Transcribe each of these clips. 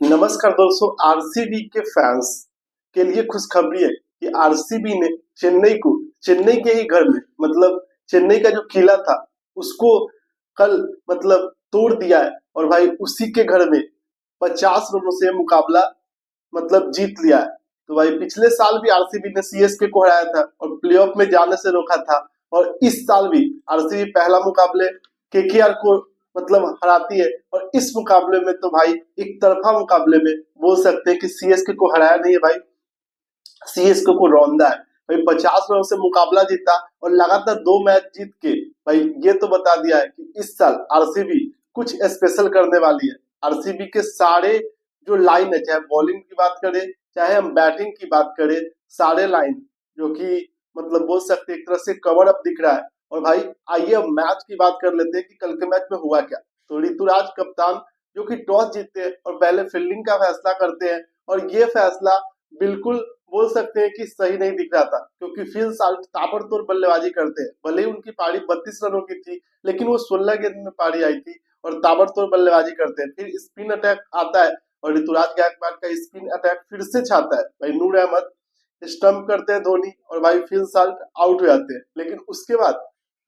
नमस्कार दोस्तों, आरसीबी के फैंस के लिए खुशखबरी है कि आरसीबी ने चेन्नई के ही घर में मतलब चेन्नई का जो किला था उसको कल मतलब तोड़ दिया है। और भाई उसी के घर में 50 रनों से मुकाबला मतलब जीत लिया है। तो भाई पिछले साल भी आरसीबी ने सीएसके को हराया था और प्लेऑफ में जाने से रोका था। और इस साल भी आरसीबी पहला मुकाबले केकेआर को मतलब हराती है। और इस मुकाबले में तो भाई एक तरफा मुकाबले में बोल सकते हैं कि सीएसके को हराया नहीं है भाई, सीएसके को रौंदा है। भाई 50 रनों से मुकाबला जीता और लगातार 2 मैच जीत के भाई ये तो बता दिया है कि इस साल आरसीबी कुछ स्पेशल करने वाली है। आरसीबी के सारे जो लाइन है, चाहे बॉलिंग की बात करें चाहे हम बैटिंग की बात करें, सारे लाइन जो कि मतलब बोल सकते हैं एक तरह से कवर अप दिख रहा है। और भाई आइए अब मैच की बात कर लेते हैं कि कल के मैच में हुआ क्या। तो ऋतुराज कप्तान जो कि टॉस जीतते हैं और पहले फील्डिंग का फैसला करते हैं। और ये फैसला बिल्कुल बोल सकते हैं कि सही नहीं दिख रहा था, क्योंकि फिल साल्ट ताबड़तोड़ बल्लेबाजी करते हैं। भले ही उनकी पारी 32 रनों की थी, लेकिन वो 16 गेंद में पारी आई थी और ताबड़तोड़ बल्लेबाजी करते हैं। फिर स्पिन अटैक आता है और ऋतुराज गायकवाड़ का स्पिन अटैक फिर से छाता है। भाई नूर अहमद स्टंप करते हैं धोनी और भाई फिल साल्ट आउट हो जाते हैं। लेकिन उसके बाद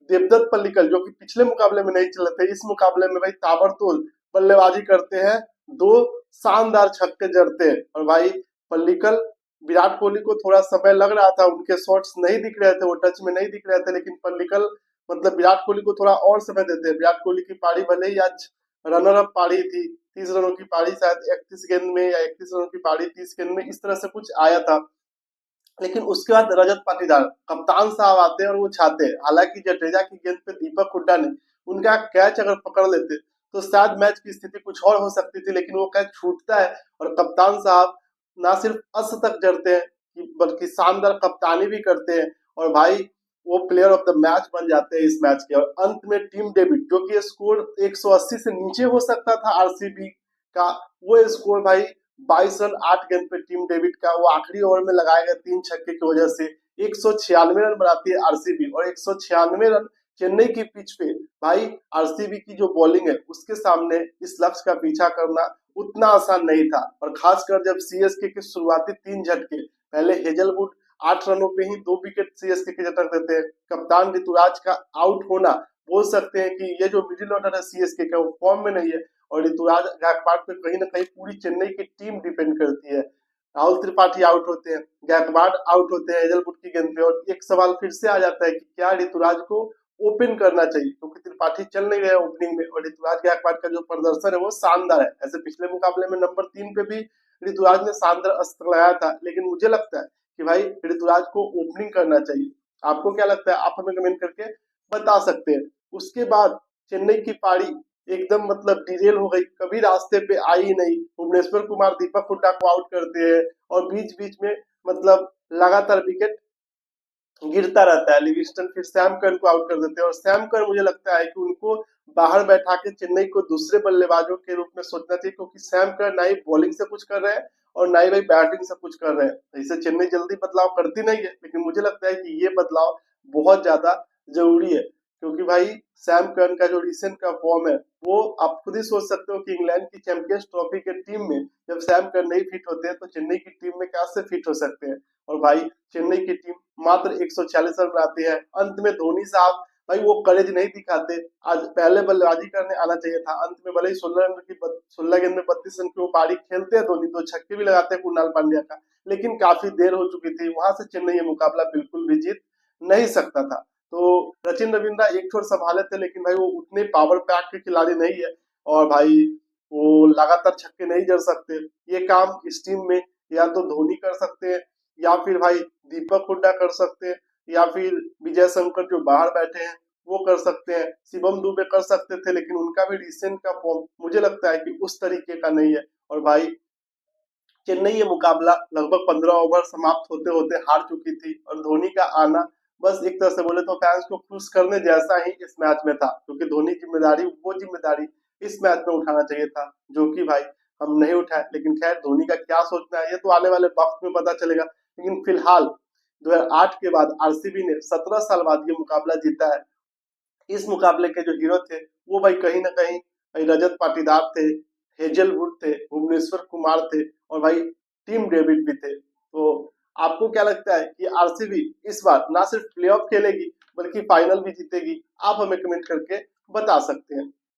देवदत्त पल्लिकल जो कि पिछले मुकाबले में नहीं चले थे, इस मुकाबले में भाई ताबड़तोड़ बल्लेबाजी करते हैं, दो शानदार छक्के जड़ते हैं। और भाई पल्लिकल विराट कोहली को थोड़ा समय लग रहा था, उनके शॉट्स नहीं दिख रहे थे, वो टच में नहीं दिख रहे थे, लेकिन पल्लिकल मतलब विराट कोहली को थोड़ा और समय देते हैं। विराट कोहली की पारी भले ही आज रनर अप पारी थी, 30 रनों की पारी, शायद 31 गेंद में या 31 रनों की पारी 30 गेंद में, इस तरह से कुछ आया था। लेकिन उसके बाद रजत पाटीदार कप्तान साहब आते हैं और वो छाते हैं। हालांकि जडेजा की गेंद पे दीपक हुड्डा ने उनका कैच अगर पकड़ लेते तो शायद मैच की स्थिति कुछ और हो सकती थी, लेकिन वो कैच छूटता है और कप्तान साहब ना सिर्फ अशतक जड़ते हैं बल्कि शानदार कप्तानी भी करते हैं। और भाई वो प्लेयर ऑफ द मैच बन जाते हैं इस मैच के। और अंत में टीम डेविड जो कि स्कोर 180 से नीचे हो सकता था आरसीबी का, वो स्कोर भाई 22 रन 8 गेंद पे टीम डेविड का, वो आखिरी ओवर में लगाए गए 3 छक्के की वजह से 196 रन बनाती है आरसीबी। और 196 रन चेन्नई की पिच पे भाई आरसीबी की जो बॉलिंग है उसके सामने इस लक्ष्य का पीछा करना उतना आसान नहीं था। और खासकर जब सीएसके के शुरुआती 3 झटके, पहले हेजलवुड 8 रनों पे ही 2 विकेट सीएसके के झटक देते हैं। कप्तान ऋतुराज का आउट होना बोल सकते हैं कि ये जो मिडिल ऑर्डर है सीएसके का वो फॉर्म में नहीं है। और ऋतुराज गायकवाड़ पे कहीं ना कहीं पूरी चेन्नई की टीम डिपेंड करती है। राहुल त्रिपाठी आउट होते हैं, गायकवाड़ आउट होते हैं हेजलवुड की गेंद पे। और एक सवाल फिर से आ जाता है कि क्या ऋतुराज को ओपन करना चाहिए, क्योंकि त्रिपाठी चल नहीं रहे ओपनिंग में और ऋतुराज गायकवाड़ का जो प्रदर्शन है वो शानदार है। ऐसे पिछले मुकाबले में नंबर 3 पे भी ऋतुराज ने शानदार अस्त्र लगाया था, लेकिन मुझे लगता है कि भाई ऋतुराज को ओपनिंग करना चाहिए। आपको क्या लगता है, आप हमें कमेंट करके बता सकते हैं। उसके बाद चेन्नई की पारी एकदम मतलब डिरेल हो गई, कभी रास्ते पे आई ही नहीं। भुवनेश्वर कुमार दीपक हुड्डा को आउट करते हैं और बीच बीच में मतलब लगातार विकेट गिरता रहता है। लिविंगस्टन फिर सैम करन को आउट कर देते हैं और सैम करन मुझे लगता है कि उनको बाहर बैठा के चेन्नई को दूसरे बल्लेबाजों के रूप में सोचना चाहिए, क्योंकि सैम करन ना ही बॉलिंग से कुछ कर रहे हैं और ना ही भाई बैटिंग से कुछ कर रहे हैं। इससे चेन्नई जल्दी बदलाव करती नहीं है, लेकिन मुझे लगता है कि ये बदलाव बहुत ज्यादा जरूरी है। क्योंकि भाई सैम करन का जो रिसेंट का फॉर्म है वो आप खुद ही सोच सकते हो कि इंग्लैंड की चैंपियंस ट्रॉफी के टीम में जब सैम करन नहीं फिट होते हैं तो चेन्नई की टीम में कैसे फिट हो सकते हैं। और भाई चेन्नई की टीम मात्र 146 रन बनाती है। अंत में धोनी साहब भाई वो करेज नहीं दिखाते, आज पहले बल्लेबाजी करने आना चाहिए था। अंत में भले ही 16 गेंद में 32 रन की वो पारी खेलते हैं धोनी, 2 छक्के भी लगाते हैं कुणाल पांड्या का, लेकिन काफी देर हो चुकी थी, वहां से चेन्नई ये मुकाबला बिल्कुल भी जीत नहीं सकता था। तो सचिन रविंद्रा एक छोर संभाले थे, लेकिन भाई वो उतने पावर पैक के खिलाड़ी नहीं है और भाई वो लगातार छक्के नहीं जड़ सकते। ये काम इस टीम में या तो धोनी कर सकते हैं या फिर भाई दीपक हुड्डा कर सकते हैं या फिर विजय शंकर जो बाहर बैठे हैं वो कर सकते हैं, शिवम दुबे कर सकते थे, लेकिन उनका भी रिसेंट का फॉर्म मुझे लगता है कि उस तरीके का नहीं है। और भाई चेन्नई ये मुकाबला लगभग 15 ओवर समाप्त होते होते हार चुकी थी और धोनी का आना बस एक तरह से बोले तो फैंस को खुश करने जैसा ही इस मैच में था, क्योंकि धोनी जिम्मेदारी वो जिम्मेदारी इस मैच में उठाना चाहिए था, जो कि भाई हम नहीं उठाए। लेकिन खैर धोनी का क्या सोचना है ये तो आने वाले वक्त में पता चलेगा। लेकिन फिलहाल 2008 के बाद आरसीबी ने 17 साल बाद ये मुकाबला जीता है। इस मुकाबले के जो हीरो थे वो भाई कहीं ना कहीं भाई रजत पाटीदार थे, हेजलवुड थे, भुवनेश्वर कुमार थे और भाई टीम डेविड भी थे। तो आपको क्या लगता है कि आरसीबी इस बार ना सिर्फ प्लेऑफ खेलेगी बल्कि फाइनल भी जीतेगी? आप हमें कमेंट करके बता सकते हैं।